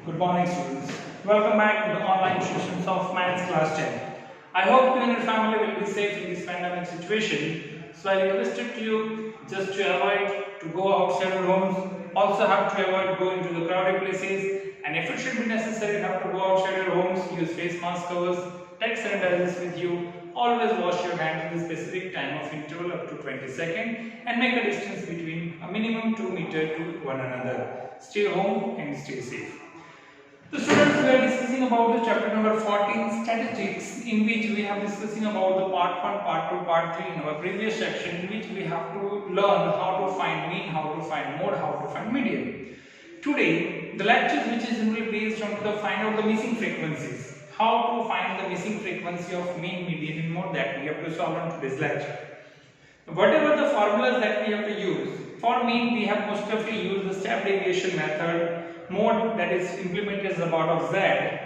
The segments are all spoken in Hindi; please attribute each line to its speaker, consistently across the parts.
Speaker 1: Good morning, students. Welcome back to the online sessions of Maths Class 10. I hope you and your family will be safe in this pandemic situation. So I requested to you just to avoid to go outside your homes. Also have to avoid going to the crowded places. And if it should be necessary, have to go outside your homes. Use face mask covers. Take sanitizers with you. Always wash your hands in a specific time of interval up to 20 seconds and make a distance between a minimum 2 meters to one another. Stay home and stay safe. So students, we are discussing about the chapter number 14 statistics, in which we have discussing about the part 1, part 2, part 3 in our previous section, in which we have to learn how to find mean, how to find mode, how to find median. Today, the lecture which is simply based on to find out the missing frequencies, how to find the missing frequency of mean, median and mode, that we have to solve on today's lecture. Whatever the formulas that we have to use, for mean we have most often used the step deviation method. Mode that is implemented as a part of Z,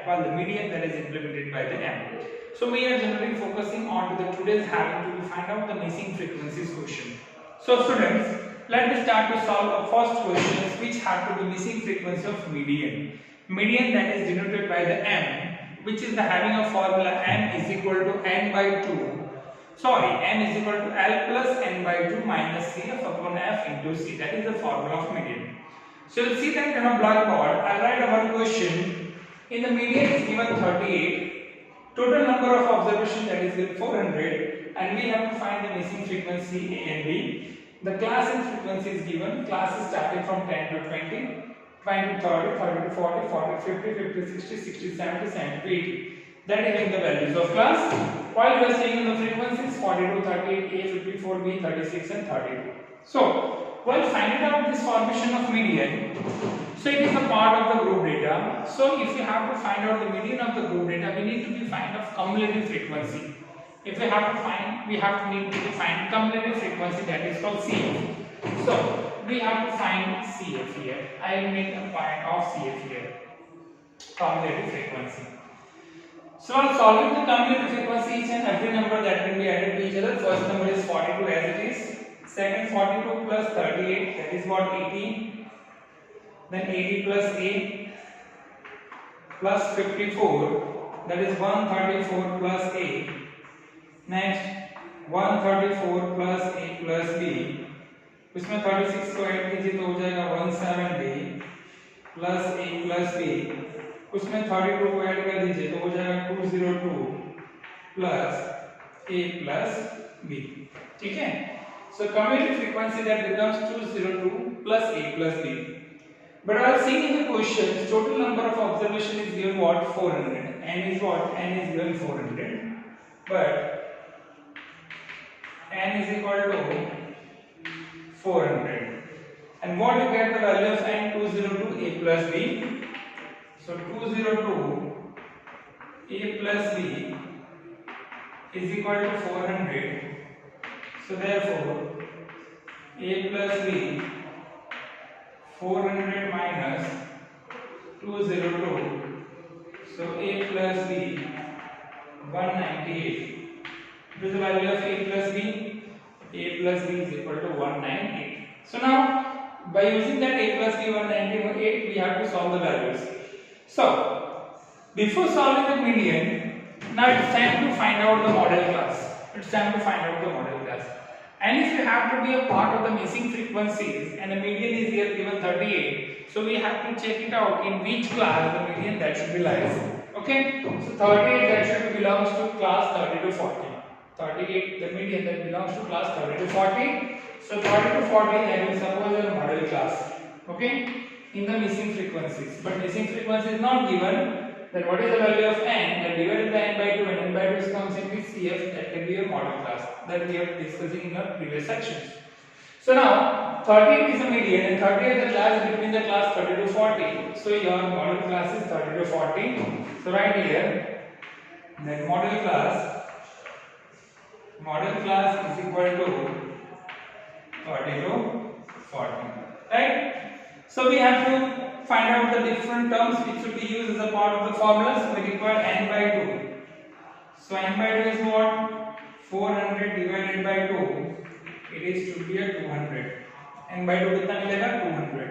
Speaker 1: while the median that is implemented by the M. So we are generally focusing on to the today's having to find out the missing frequencies question. So students, let me start to solve the first questions which have to be missing frequency of median. Median that is denoted by the M, which is the having a formula M is equal to N by 2. Sorry, M is equal to L plus N by 2 minus CF upon F into C. That is the formula of median. So you'll see that on a blackboard, I'll write a one question. In the median is given 38, total number of observation that is given 400, and we have to find the missing frequency A and B. The class and frequency is given. Class is starting from 10 to 20, 20 to 30, 30 to 40, 40 to 50, 50 to 60, 60 to 70, 70 to 80. That is in the values of class. While we are saying the frequencies 40 to 38, A, 54, B, 36 and 32. So, while finding out this formation of median, so it is a part of the group data. So if you have to find out the median of the group data, we need to be find of cumulative frequency. If we have to find, need to find cumulative frequency, that is called CF. So we have to find CF here. I will make a point of CF here, cumulative frequency. So while solving the cumulative frequency, each and every number that can be added to each other. First number is 42 as it is. Second 42 plus 38, that is what 80. Then 80 plus A plus 54, that is 134 plus A. Next 134 plus A plus B. उसमें 36 को ऐड कीजिए तो हो जाएगा 170 plus A plus B. उसमें 32 को ऐड कर दीजिए तो हो जाएगा 202 plus A plus B. ठीक है? So cumulative frequency that becomes 202 plus A plus B. But I have seen in the questions, total number of observation is given what? 400. N is what? N is given 400. But N is equal to 400. And what you get the value of N? 202 A plus B. So 202 A plus B is equal to 400. So therefore, A plus B 400 minus 202. So A plus B 198. What is the value of A plus B? A plus B is equal to 198. So now, by using that A plus B 198, we have to solve the values. So, before solving the median, now it's time to find out the model class. It's time to find out the model class. And if you have to be a part of the missing frequencies and the median is here given 38, so we have to check it out in which class the median that should be lies. Okay, so 38 that should belongs to class 30 to 40. 38 the median that belongs to class 30 to 40. So 30 to 40 I will suppose a model class. Okay, in the missing frequencies, but missing frequency is not given. Then what is the value of N? That divided by N by 2, and N by 2 comes in with CF, that can be your model class that we are discussing in our previous sections. So now 38 is a median and 30 is the class between the class 30 to 40. So your model class is 30 to 40. So right here that model class is equal to 30 to 40. Right? So we have to find out the different terms which should be used as a part of the formulas. We require N by 2. So N by 2 is what? 400 divided by 2. It is to be a 200. N by 2 कितना मिलेगा? 200.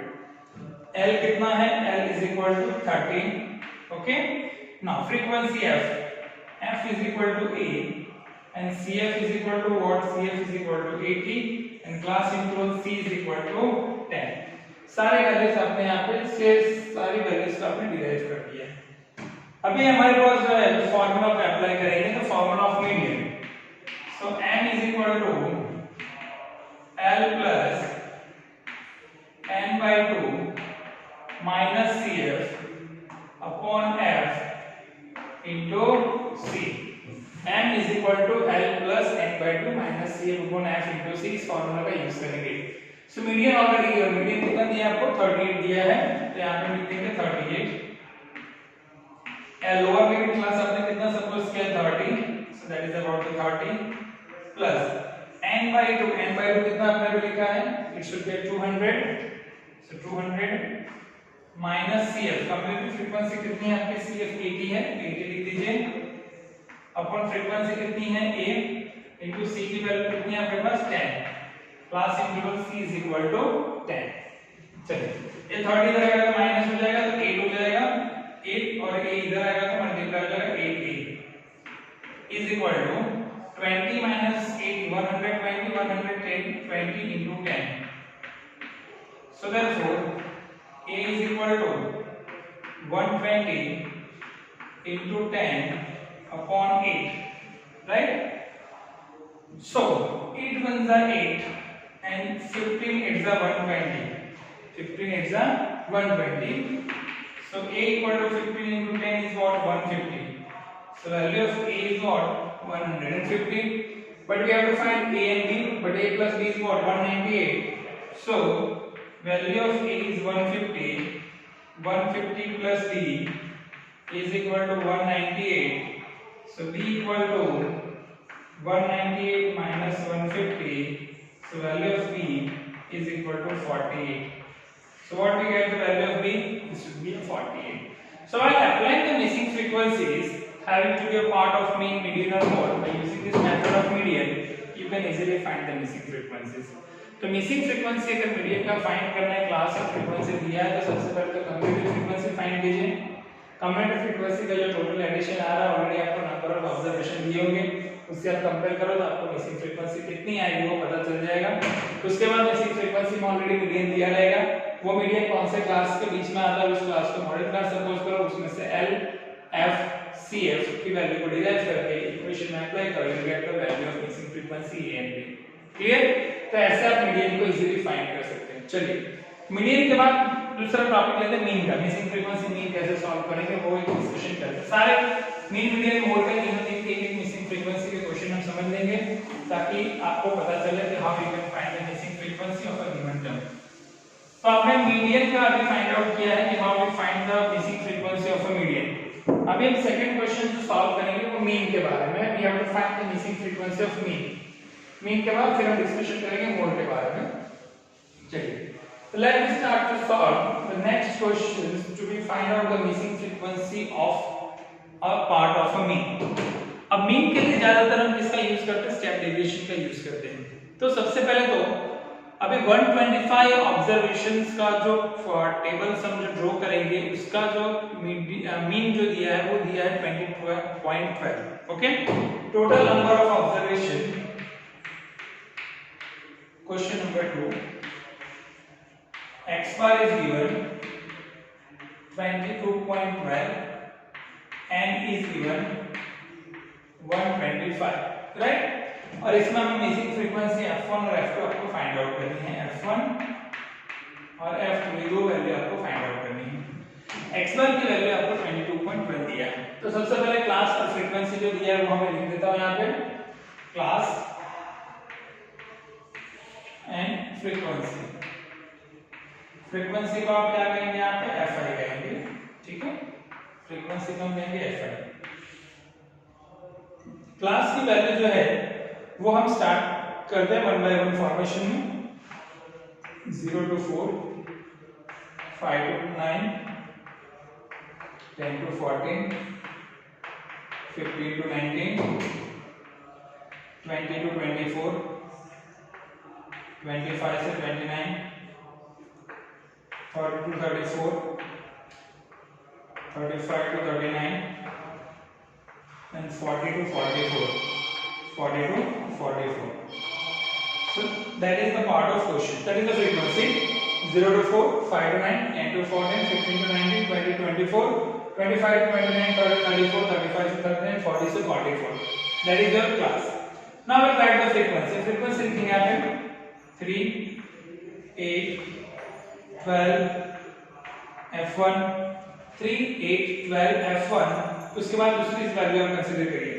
Speaker 1: L कितना है? L is equal equal to 30. Okay. Now frequency f is equal to a and cf is equal to what? Cf is equal to 80 and class interval c is equal to 10. सारे वैल्यूज आपने यहाँ पे से सारी वैल्यूज को आपने डिराइव कर दिया है। अभी हमारे पास जो है फॉर्मूला पे अप्लाई करेंगे तो formula of median, so m is equal to l plus n by 2 minus cf upon f into c. m is equal to l plus n by 2 minus cf upon f into c इस फॉर्मूला का यूज करेंगे। सो मीडियन ऑलरेडी है, मीडियन कितना दिया आपको 38 दिया है, तो यहाँ पे लिख देंगे 38। लोअर लिमिट क्लास आपने कितना सपोज किया 30, so that is about 30 plus n by 2 कितना आपने भी लिखा है, it should be 200, so 200 minus cf, complete frequency कितनी है आपकी cf 80 है, 80 लिख दीजिए अपन फ्रीक्वेंसी कितनी है a इनटू c की वैल्यू कितनी है आपके पास 10, class interval c is equal to 10। चलिए ये 30 इधर आएगा तो माइनस हो जाएगा तो 8 हो जाएगा, 8 और a इधर आएगा तो मल्टीप्लाई हो जाएगा 8a is equal to 20 minus 8 120 110 20 into 10, so therefore a is equal to 120 into 10 upon 8, right? So 8 ones are 8 and 15 8s are 120, 15 8s are 120, so a equal to 15 into 10 is what? 150. So value of a is what? 150, but we have to find a and b, but a plus b is what? 198. So value of a is 150, 150 plus b is equal to 198, so b equal to 198 minus 150, so value of b is equal to 48. So what we get the value of b? This should be a 48. So while applying the missing frequencies having to be a part of mean, median or mode, by using this method of median, you can easily find the missing frequencies. तो मिसिंग फ्रीक्वेंसी अगर मीडियन का फाइंड करना है, क्लास ऑफ फ्रीक्वेंसी दिया है तो सबसे पहले तो कम्यूटेटिव फ्रीक्वेंसी फाइंड कीजिए। कम्यूटेटिव फ्रीक्वेंसी का जो टोटल एडिशन आ रहा है ऑलरेडी आपको नंबर ऑफ ऑब्जर्वेशन दिए होंगे, उससे आप कंपेयर करो तो आपको मिसिंग फ्रीक्वेंसी कितनी आएगी वो पता चल जाएगा। उसके बाद मिसिंग फ्रीक्वेंसी में ऑलरेडी मीडियन दिया रहेगा, वो मीडियन कौन से क्लास के बीच में आता है उस क्लास को मॉडल क्लास सपोज करो, उसमें से एल एफ सी एफ की वैल्यू को डिराइव करके इक्वेशन में अप्लाई करो, you get the value of missing frequency a and b. Clear? तो ऐसे आप मीडियन को इजीली फाइंड कर सकते हैं। चलिए मीडियन के बाद दूसरा टॉपिक लेते हैं मीन का। मिसिंग फ्रीक्वेंसी मीन कैसे सॉल्व करेंगे वो एक डिस्कशन करते हैं। सारे मीन मीडियन मोड का तीनों तीन एक मिसिंग फ्रीक्वेंसी के क्वेश्चन हम समझ लेंगे ताकि आपको पता चले कि how you can find the missing frequency of a given term. तो आपने मीडियन का अभी फाइंड आउट किया है कि how we find the missing frequency of a median. अभी हम सेकंड क्वेश्चन जो सॉल्व करेंगे वो मीन के बारे में। We have to find the missing frequency of mean. Mean के बाद फिर हम डिस्कशन करेंगे मोड के बारे में। चलिए so let us start to solve the next question to be find out the missing frequency of a part of a mean। अब मीन के लिए ज्यादातर हम किसका यूज करते हैं? स्टेप डेविएशन का यूज करते हैं। तो सबसे पहले तो अभी 125 ऑब्जर्वेशंस का जो टेबल हम जो ड्रॉ करेंगे उसका जो मीन जो दिया है वो दिया है 20.12। Okay, total number of observation question number 2, x bar is given 22.12, n is given 125, right? और इसमें हमें मिसिंग फ्रीक्वेंसी f1 और f2 आपको फाइंड आउट करनी है। f1 और f2 ये दो वैल्यू आपको फाइंड आउट करनी है। x bar की वैल्यू आपको 22.12 दिया है। तो सबसे पहले क्लास और फ्रीक्वेंसी जो दिया है वो हमें लिख देता हूं यहाँ पे, क्लास एंड फ्रीक्वेंसी। फ्रीक्वेंसी को आप क्या कहेंगे? यहाँ पे एफ आई कहेंगे, ठीक है? फ्रीक्वेंसी को हम कहेंगे एफ आई। क्लास की वैल्यू जो है वो हम स्टार्ट करते हैं 1 by 1 फॉर्मेशन में, 0 to 4, 5 to 9, 10 to 14, 15 to 19, 20 to 24, 25 से 29, 40 to 34, 35 to 39 and 40 to 44, 40 to 44. So that is the part of question. That is the frequency. 0 to 4, 5 to 9, 10 to 14, 15 to 19, 20 to 24, 25 to 29, 30 to 34, 35 to 39, 40 to 44. That is your class. Now we'll write the frequency. Frequency लिखेंगे आप 3, 8, 12, F1, 3, 8, 12, F1. उसके बाद दूसरी वैल्यू हम कंसीडर करिए.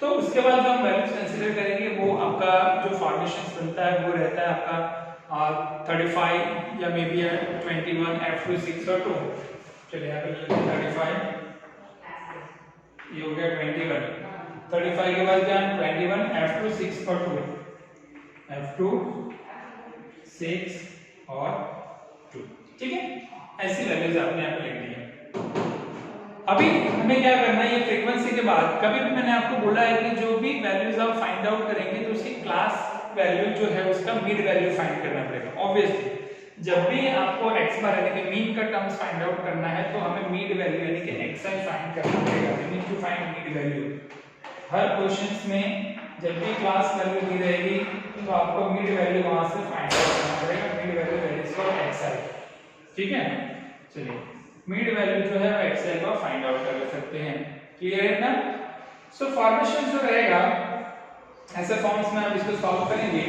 Speaker 1: तो उसके बाद जो हम वैल्यूज कंसीडर करेंगे वो आपका जो फॉर्मेशन बनता है वो रहता है आपका 35 या मे बी 21, F2, 6 और 2. चलिए यहाँ पे 35, ये हो गया 21. 35 के बाद क्या 21, F2, 6 और 2, F2, 6 और 2. ठीक है, ऐसी वैल्यूज आपने यहाँ पे लिख दी है. अभी हमें क्या करना है, ये फ्रीक्वेंसी के बाद कभी भी मैंने आपको बोला है कि जो भी वैल्यूज आप फाइंड आउट करेंगे तो उसकी क्लास वैल्यू जो है उसका मिड वैल्यू फाइंड करना पड़ेगा. ऑब्वियसली जब भी आपको x बार यानी कि मीन का टर्म्स फाइंड आउट करना है तो हमें मिड वैल्यू यानी कि xi फाइंड करना पड़ेगा. We need to find mid value. हर क्वेश्चंस में जब भी क्लास वैल्यू दी रहेगी तो आपको मिड वैल्यू वहां से फाइंड आउट करना पड़ेगा. Mid value that is for xi. ठीक है, चलिए मिड वैल्यू जो है वो xi को फाइंड आउट कर सकते हैं. क्लियर है ना? सो फॉर्मेशन जो रहेगा ऐसे फॉर्म्स में आप इसको सॉल्व करेंगे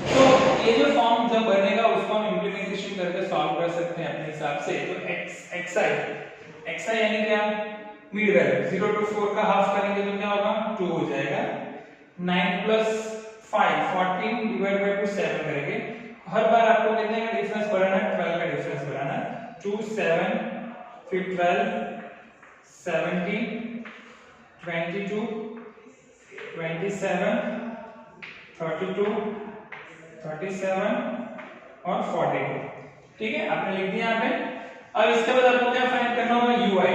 Speaker 1: तो ये जो फॉर्म जब बनेगा उसको हम इंप्लीमेंटेशन करके सॉल्व कर सकते हैं अपने हिसाब से. तो xi यानी क्या मिड वैल्यू 0 to 4 का हाफ करेंगे तो क्या होगा 2 हो जाएगा. 9 plus 5 14 डिवाइड बाय 2 7 करेंगे. हर बार आपको कितने का डिफरेंस बढ़ाना है 12 का डिफरेंस बढ़ाना है. 2 7 फिर 12 17 22 27 32 37 और 42. ठीक है, आपने लिख दिया यहाँ पे. अब इसके बाद आपको क्या फाइंड करना होगा ui.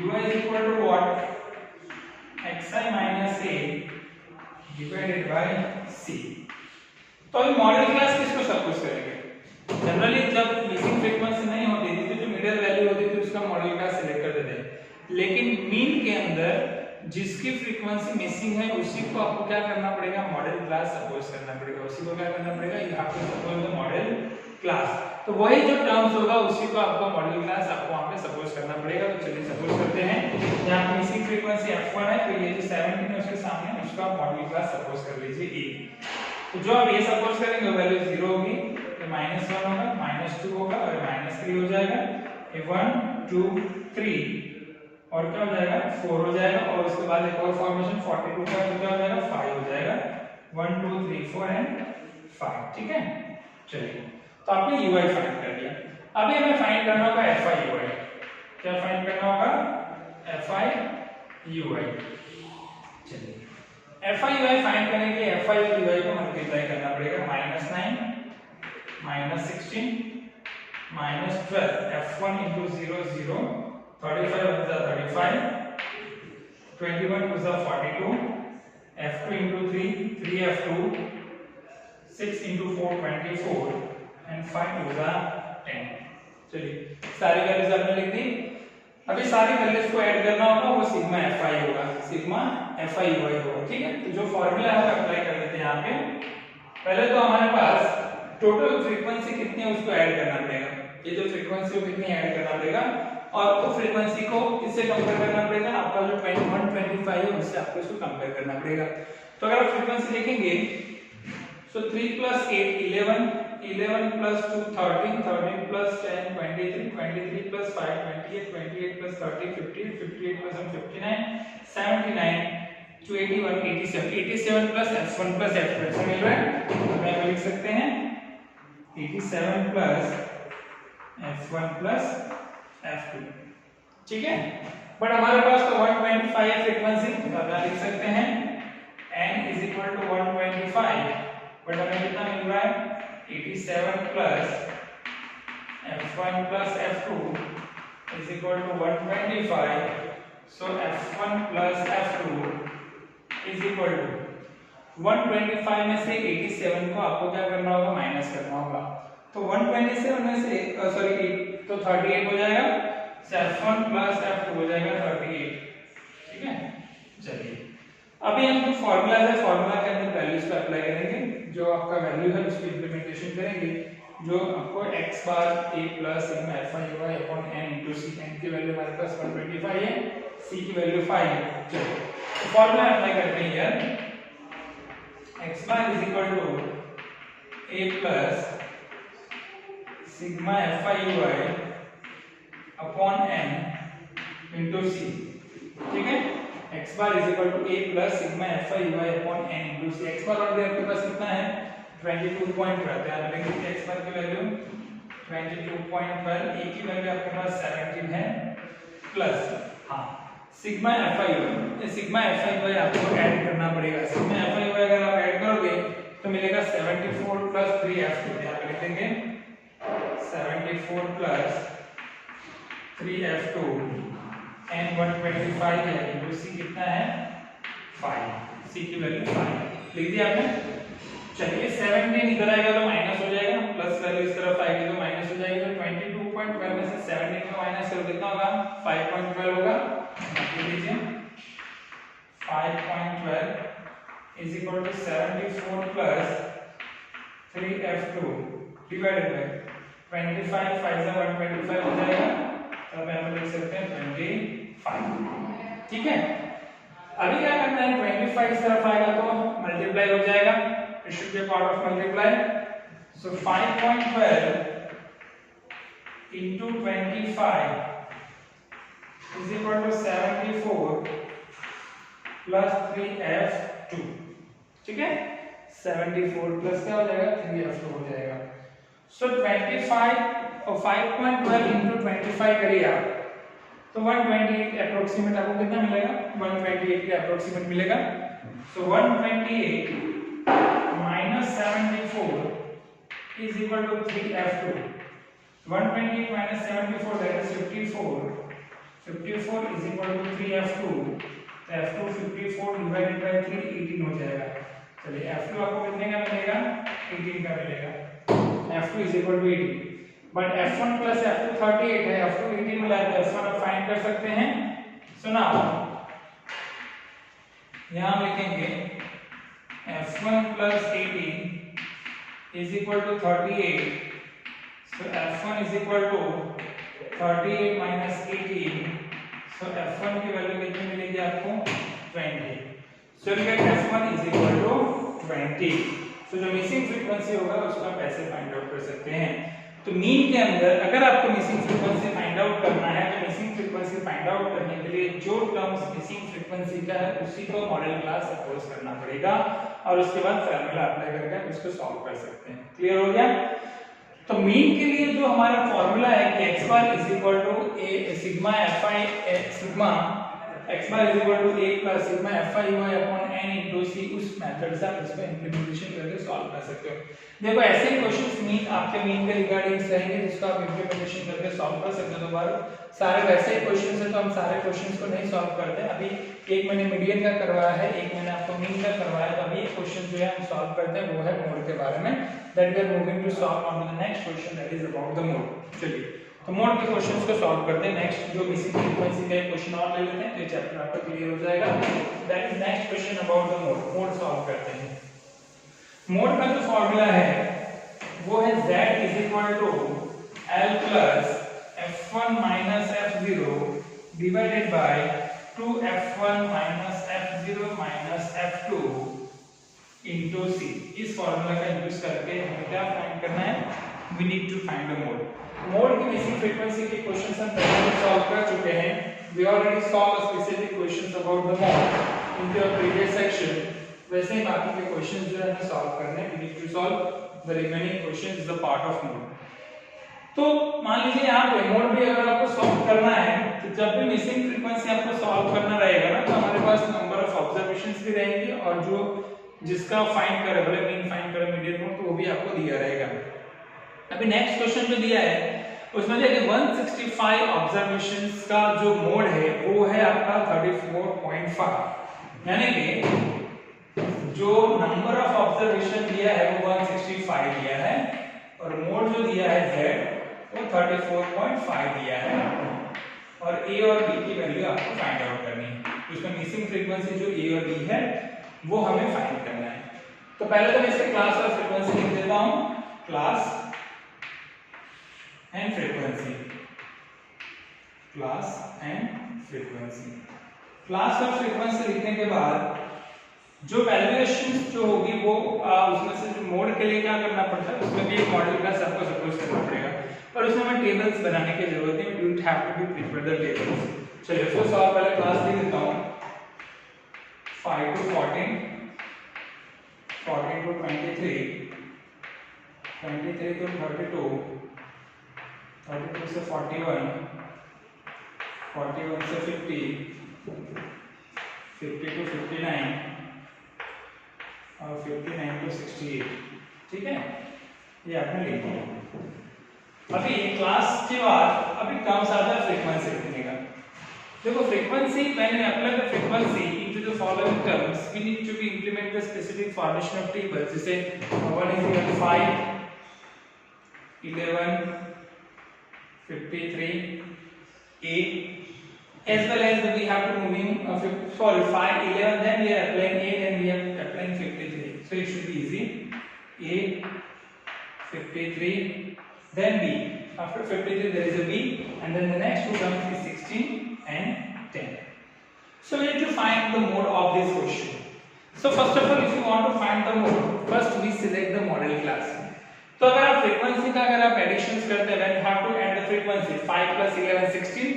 Speaker 1: ui is equal to what? xi minus a divided by c. तो अभी मॉडल क्लास किसको सपोज करेंगे? जनरली जब मिसिंग फ्रीक्वेंसी नहीं होती थी तो जो मिडल वैल्यू होती थी उसका मॉडल क्लास सिलेक्ट कर देते हैं. लेकिन मीन के अंदर जिसकी फ्रीक्वेंसी मिसिंग है उसी को आपको क्या करना पड़ेगा मॉडल क्लास सपोज करना पड़ेगा. उसी को क्या करना पड़ेगा you have to suppose the modal class. तो वही जो टर्म्स होगा उसी को आपको मॉडल क्लास आपको वहां पे सपोज करना पड़ेगा. तो चलिए सपोज करते हैं यहां पे मिसिंग फ्रीक्वेंसी f1 है तो ये जो 17 है उसके सामने उसका मॉडल क्लास सपोज कर लीजिए a. तो जो आप ये सपोज करेंगे वैल्यू 0 होगी, ये -1 होगा, -2 होगा और -3 हो जाएगा. ये 1 2 3 और क्या हो जाएगा 4 हो जाएगा. और उसके बाद एक और फॉर्मेशन 42 का तो क्या हो जाएगा 5 हो जाएगा. 1 2 3 4 एंड 5. ठीक है, चलिए तो आपने ui फाइंड कर लिया. अभी हमें फाइंड करना होगा fi ui. क्या फाइंड करना होगा fi ui. चलिए fi ui फाइंड करने के लिए fi और ui को मल्टीप्लाई करना पड़ेगा. -9 -16 -12 f1 into 0 0 35 is the 35 21 is the 42 f2 into 3 3f2 6 into 4 24 and 5 is the 10. चलिए सारी वैल्यूज आपने लिख दी. अभी सारी वैल्यूज को ऐड करना होगा वो सिग्मा fi होगा, सिग्मा fi ui होगा. ठीक है, तो जो फार्मूला है वो अप्लाई कर लेते हैं यहाँ पे. पहले तो हमारे पास टोटल फ्रीक्वेंसी कितनी है उसको ऐड करना पड़ेगा. ये जो फ्रीक्वेंसी है कितनी ऐड करना पड़ेगा और तो फ्रीक्वेंसी को किससे कंपेयर करना पड़ेगा आपका जो 125 है उससे आपको इसको कंपेयर करना पड़ेगा. तो अगर आप फ्रीक्वेंसी देखेंगे so 3 plus 8 11 11 plus 2 13 13 plus 10 23 23 plus 5 28 28 plus 30 50 58 plus 1 59 79 to 81 87 87 plus f1 plus f2 ऐसा मिल रहा है. तो हम लिख सकते हैं 87 plus f1 plus f2. ठीक है, बट हमारे पास तो 125 फ्रीक्वेंसी तो हम लिख सकते हैं n is equal to 125 but हमें कितना मिल रहा है 87 plus f1 plus f2 is equal to 125. so f1 plus f2 is equal to 125 में से 87 को आपको क्या करना होगा माइनस करना होगा. तो 127 में से सॉरी तो 38 हो जाएगा. F1 प्लस F2 हो जाएगा 38। ठीक है, चलिए अभी हम जो फॉर्मूला है फॉर्मूला के अंदर वैल्यूज को अप्लाई करेंगे, जो आपका वैल्यू है उसकी इंप्लीमेंटेशन करेंगे, जो आपको x bar a plus sigma f1 y upon n into c, n की वैल्यू हमारे पास 125 है, c की वैल्यू 5 है। चलो तो फॉर्मूला अप्लाई करते हैं यार, x bar is equal to a plus sigma f1 y upon n into c। ठीक है, x bar is equal to a plus sigma f1 y upon n into c। x bar already आपके पास कितना है 22.12, ध्यान रखेंगे x बार की वैल्यू 22.12, a की वैल्यू आपके पास 17 है, प्लस हाँ sigma f1 y, sigma f1 y आपको ऐड करना पड़ेगा। सिग्मा f1 y अगर आप ऐड करोगे तो मिलेगा 74 प्लस 3f2, यहाँ पे लिखेंगे 74 प्लस 3f2 n 125 है इनटू c कितना है 5, c की वैल्यू 5 लिख दिया आपने। चलिए 17 इधर आएगा तो माइनस हो जाएगा, प्लस वैल्यू इस तरफ आएगी तो माइनस हो जाएगी, तो 22.12 में से 17 को माइनस करो कितना होगा 5.12 होगा। लिख लीजिए 5.12 is equal to 74 plus 3f2 divided by 25, 5 से 125 हो जाएगा, तब यहाँ पे लिख सकते हैं 25। ठीक है, अभी क्या करना है 25 इस तरफ आएगा तो मल्टीप्लाई हो जाएगा, it should be a part of multiply, so 5.12 into 25 is equal to 74 plus 3f2। ठीक है, 74 प्लस क्या हो जाएगा 3f2 हो जाएगा। so 25 और 5.12 into 25 करिए आप तो 128 अप्रोक्सीमेट आपको कितना मिलेगा 128 के अप्रोक्सीमेट मिलेगा। so 128 minus 74 is equal to 3f2। 128 minus 74 that is 54, 54 is equal to 3f2, तो f2 54 divided by 3 18 हो जाएगा। चलिए f2 आपको कितने का मिलेगा 18 का मिलेगा, f2 is equal to 18, but f1 plus f2 38 है, f2 18 मिला है तो f1 आप फाइंड कर सकते हैं। सुना यहाँ लिखेंगे f1 plus 18 is equal to 38, so f1 is equal to 38 minus 18, so f1 की वैल्यू कितनी मिलेगी आपको 20, so you get f1 is equal to 20। so जो मिसिंग फ्रीक्वेंसी होगा उसको आप ऐसे फाइंड आउट कर सकते हैं। तो मीन के अंदर अगर आपको मिसिंग फ्रीक्वेंसी फाइंड आउट करना है तो मिसिंग फ्रीक्वेंसी फाइंड आउट करने के लिए जो टर्म्स मिसिंग फ्रीक्वेंसी का है उसी को मॉडल क्लास सपोज करना पड़ेगा और उसके बाद फार्मूला अप्लाई करके आप इसको सॉल्व कर सकते हैं। क्लियर हो गया? तो मीन के लिए जो हमारा फार्मूला है कि x bar is equal to a sigma fi sigma x bar is equal to a plus sigma fi y upon n into c, उस मेथड से आप इसको इंप्लीमेंटेशन करके सॉल्व कर सकते हो। देखो ऐसे ही क्वेश्चंस मीन आपके मीन के रिगार्डिंग रहेंगे जिसको आप इंप्लीमेंटेशन करके सॉल्व कर सकते हो। दोबारा सारे वैसे ही क्वेश्चंस हैं तो हम सारे क्वेश्चंस को नहीं सॉल्व करते। अभी एक मैंने मीडियन का करवाया है, एक मैंने आपको मीन का करवाया है, तो अभी एक क्वेश्चन जो है हम सॉल्व करते हैं वो है मोड के बारे में, that we are moving to solve on the next question that is about the mode. चलिए तो मोड के क्वेश्चंस को सॉल्व करते हैं। नेक्स्ट जो मिसिंग फ्रीक्वेंसी का क्वेश्चन और ले लेते हैं तो ये चैप्टर आपका क्लियर हो जाएगा। That is next question about the mode. Mode solve करते हैं। मोड का जो फार्मूला है वो है z is equal to l plus f1 minus f0 divided by 2f1 minus f0 minus f2 into c। इस फार्मूला का यूज करके हमें क्या फाइंड करना है, we need to find the mode. Mode की मिसिंग फ्रीक्वेंसी के क्वेश्चंस हम पहले सॉल्व कर चुके हैं। We already solve specific questions about the mode in the previous section. वैसे ही बाकी के क्वेश्चंस जो है हमें सॉल्व करने हैं। We need to solve the remaining questions is the part of mode. तो मान लीजिए यहाँ पे मोड भी अगर आपको सॉल्व करना है तो जब भी मिसिंग फ्रीक्वेंसी आपको सॉल्व करना रहेगा ना तो हमारे पास नंबर ऑफ ऑब्जर्वेशंस भी रहेंगे और जो जिसका फाइंड करे भले मीन फाइंड करे मीडियन मोड तो वो भी आपको दिया रहेगा। अभी नेक्स्ट क्वेश्चन जो दिया है उसमें देखिए 165 ऑब्जर्वेशंस का जो मोड है वो है आपका 34.5, यानी कि जो नंबर ऑफ ऑब्जर्वेशन दिया है वो 165 दिया है और मोड जो दिया है z वो 34.5 दिया है। और ए और बी की वैल्यू आपको फाइंड आउट करनी है। तो इसमें मिसिंग फ्रीक्वेंसी जो ए और बी है वो हमें फाइंड करना है। तो पहले तो मैं इसके क्लास और फ्रीक्वेंसी लिख देता हूं, class and frequency, class and frequency. Class और फ्रीक्वेंसी लिखने के बाद जो वैल्यूएशन जो होगी वो उसमें से जो मोड के लिए क्या करना पड़ता है, उसमें भी एक मॉडल का सबको सपोज करना पड़ेगा, पर उसमें हमें टेबल्स बनाने की जरूरत है, we don't have to be prepare the tables. चलिए फर्स्ट और पहले क्लास लिख देता हूं, 5 to 14, 14 to 23, 23 to 32, 32 से 41, 41 से 50, 50 to 59 और 59 to 68। ठीक है, ये आपने लिख दिया। अभी क्लास के बाद अभी कम ज्यादा फ्रीक्वेंसी लिखने का। देखो frequency, when we apply the frequency into the following terms, we need to be implement the specific formation of tables. जैसे 1 is equal to 5, 11, 53, 8, as well as we have to moving sorry 5, 11, then we are applying 8 and we are applying 53. So it should be easy. A, 53, then B. After 53 there is a B, and then the next two terms is 16 and 10. So we need to find the mode of this question. So first of all, if you want to find the mode, first we select the model class. तो अगर आप फ्रीक्वेंसी का अगर आप एडिशंस करते हैं, then you have to add the frequency 5 plus 11 16,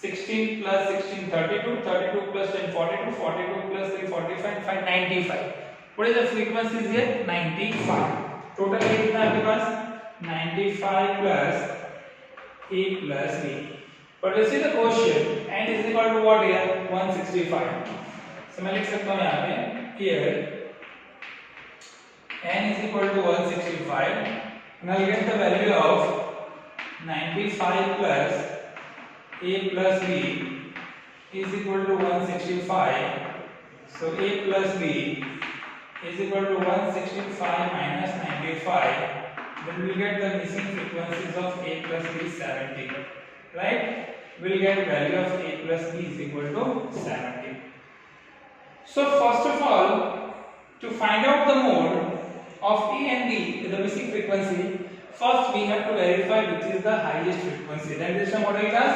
Speaker 1: 16 plus 16 32, 32 plus 10 42, 42 plus 3 45, 5 95. What is the frequency here? 95. Total कितना है आपके पास? 95 plus A plus B. But you see the quotient n is equal to what here? 165. So मैं लिख सकता हूँ यहाँ पे here n is equal to 165. Now you get the value of 95 plus A plus B is equal to 165. So A plus B is equal to 165 minus 95. Then we get the missing frequencies of A plus B 70. Right? We'll get value of A plus B is equal to 70. So first of all, to find out the mode of A and B, the missing frequency, first we have to verify which is the highest frequency. Then this is the model class.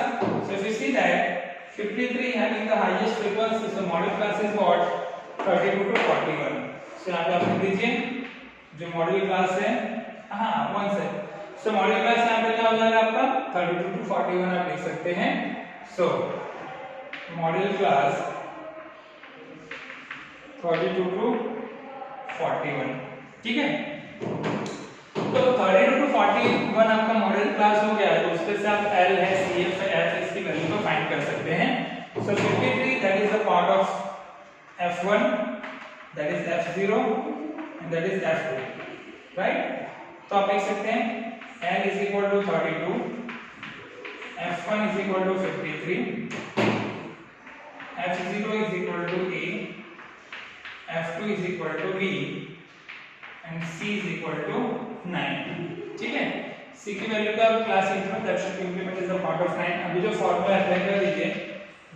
Speaker 1: So if you see that 53 having the highest frequency, so model class is what? 32 to 41. So यहाँ पे आप लिख दीजिए जो मॉडल क्लास है, हाँ 1 से, so मॉडल क्लास यहाँ पे क्या हो जाएगा आपका 32 to 41 आप लिख सकते हैं। So मॉडल क्लास 32 to 41, ठीक है। तो 32 to 41 आपका मॉडल क्लास हो गया है, तो उसमें से आप L है, CF है, F इसकी वैल्यू को फाइंड कर सकते हैं। So 53 that is the part of F1, that is F0 and that is F2, right? तो आप देख सकते हैं L is equal to 32, F1 is equal to 53, F0 is equal to A, F2 is equal to B and C is equal to 9. ठीक है, C की वैल्यू का class interval that should be implemented as a part of 9। अभी जो फार्मूला अप्लाई कर दीजिए,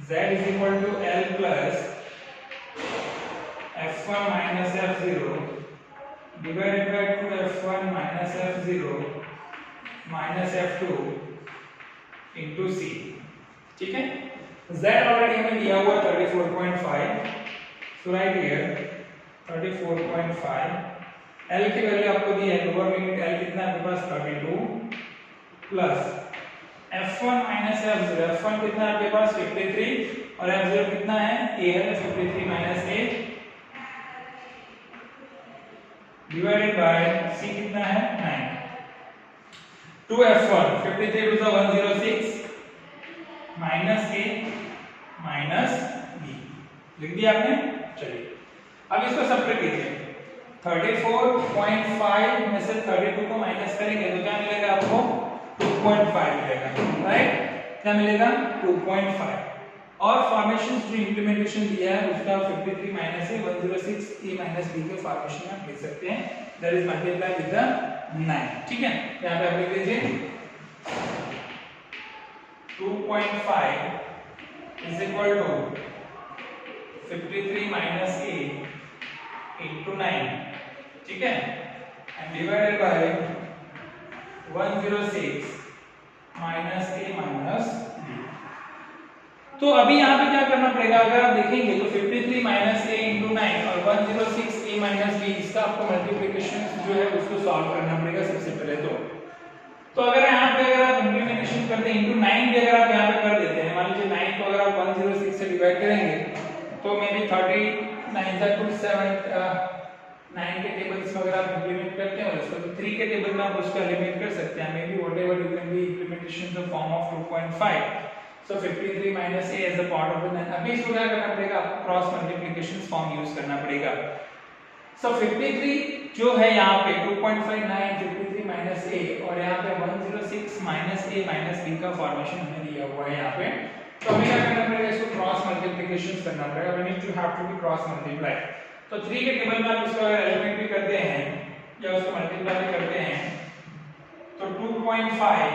Speaker 1: Z is equal to L plus F1 minus F0 divided by 2F1 minus F0 minus F2 into C। ठीक है, Z ऑलरेडी हमें दिया हुआ 34.5, so right here 34.5। L की वैल्यू आपको दी है, लोअर लिमिट L कितना है आपके पास 32 plus F1 minus F0, F1 कितना है आपके पास 53 और F0 कितना है A है, 53 minus A divided by C कितना है 9। 2F1 53 to the 106 minus A minus B लिख दिया आपने। चलिए अब इसको सब्ट्रैक्ट कीजिए, 34.5 में से 32 को माइनस करेंगे तो क्या मिलेगा आपको 2.5 मिलेगा, राइट? क्या मिलेगा 2.5। और फॉर्मेशन जो इंप्लीमेंटेशन दिया है उसका 53 माइनस से 106 A माइनस B के फॉर्मेशन आप लिख सकते हैं, that is multiply with the 9। ठीक है, यहां पे आप लिख लीजिए 2.5 2.5 is equal to 53 minus a into 9, ठीक है, and divided by 106 minus a minus b। तो अभी यहाँ पे क्या करना पड़ेगा, अगर आप देखेंगे तो 53 माइनस a इंटू 9 और 106 a माइनस b, इसका आपको मल्टीप्लिकेशन जो है उसको सॉल्व करना पड़ेगा सबसे पहले। तो अगर यहाँ पे अगर आप इंप्लीमेंटेशन करते हैं इंटू 9 भी अगर आप यहाँ पे कर देते हैं, मान लीजिए 9 को अगर आप 106 से डिवाइड करेंगे तो मे बी 39 जा टू 7 9 के टेबल्स में अगर आप इंप्लीमेंट करते हैं उसको, तो 3 के टेबल में आप उसको एलिमिनेट कर सकते हैं, may be whatever you can be implementation in the form of 2.5। So 53 minus a as a part of the 9। अभी इसको क्या करना पड़ेगा, आपको क्रॉस मल्टीप्लिकेशन फॉर्म यूज करना पड़ेगा। सो 53 जो है यहाँ पे 2.59 53 माइनस a और यहाँ पे 106 माइनस a माइनस b का फॉर्मेशन हमें दिया हुआ है यहाँ पे। तो हमें क्या करना पड़ेगा, इसको क्रॉस मल्टीप्लिकेशन करना पड़ेगा, we need to have to be cross multiply. तो 3 के टेबल में आप इसको अगर एलिमिनेट भी करते हैं या उसको मल्टीप्लाई भी करते हैं तो 2.5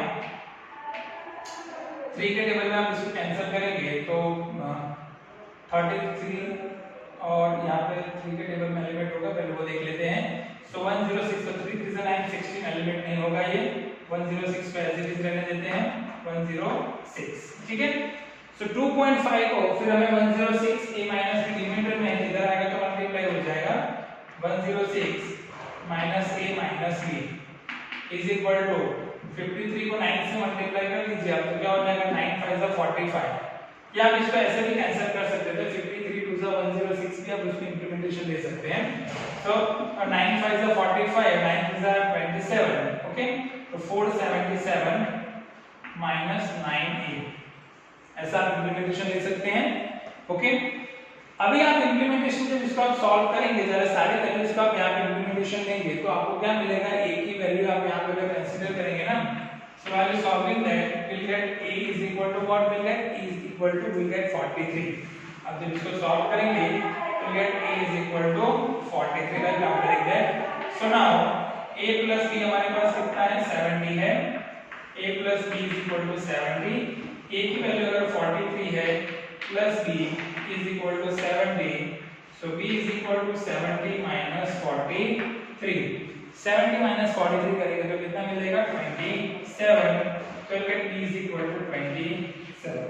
Speaker 1: 3 के टेबल में आप इसको कैंसिल करेंगे तो 33 और यहाँ पे 3 के टेबल में एलिमेंट होगा, पहले वो देख लेते हैं। सो 106 तो 3 3 9 16 एलिमेंट नहीं होगा, ये 106 पे एज इट इज रहने देते हैं 106, ठीक है। सो 2.5 को फिर हमें 106 a माइनस b डिनोमिनेटर में इधर आएगा तो मल्टीप्लाई हो जाएगा 106 minus a minus b is equal to 53 को 9 से मल्टीप्लाई कर लीजिए आप, तो क्या हो जाएगा 9 5 जा 45, या आप इसको ऐसे भी कैंसिल कर सकते थे, 53 2 जा 106 भी आप उसकी इंप्लीमेंटेशन ले सकते हैं। तो 9 5 जा 45 9 3 जा 27, ओके, तो 477 माइनस 9a, ऐसा आप इंप्लीमेंटेशन ले सकते हैं, ओके। अभी आप इंप्लीमेंटेशन जब इसको आप सॉल्व करेंगे, जरा सारे वैल्यूज का आप यहाँ पे इंप्लीमेंटेशन लेंगे तो आपको क्या मिलेगा, a की वैल्यू आप यहाँ पे अगर कंसीडर करेंगे ना, so while solving that we'll get a is equal to what, we'll get a is equal to we'll get 43। अब जब इसको सॉल्व करेंगे तो we'll get a is equal to 43 by comparing that। so now a plus b हमारे पास कितना है, 70 है, a plus b is equal to 70, a की वैल्यू अगर 43 है plus b is equal to 70, so b is equal to 70 minus 43, 70 minus 43 करेंगे तो कितना मिलेगा 27, तो get b is equal to 27।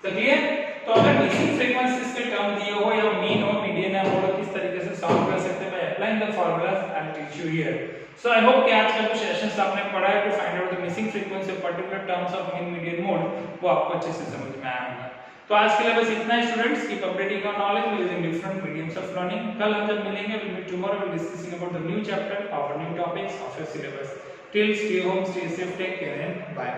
Speaker 1: तो क्लियर। तो अगर मिसिंग फ्रीक्वेंसीज के टर्म दिए हो या मीन और मीडियन या मोड, किस तरीके से सॉल्व कर सकते हैं by applying the formulas I will teach you here. So I hope कि आज का जो सेशंस आपने पढ़ा है to find out the missing frequency of particular terms of mean median mode वो आपको अच्छे से समझ में आया होगा। तो आज के लिए बस इतना ही students, keep updating your knowledge using different mediums of learning. कल हम जब मिलेंगे will meet tomorrow, will discussing about the new chapter और new topics of your syllabus. Till stay home, stay safe, take care and bye.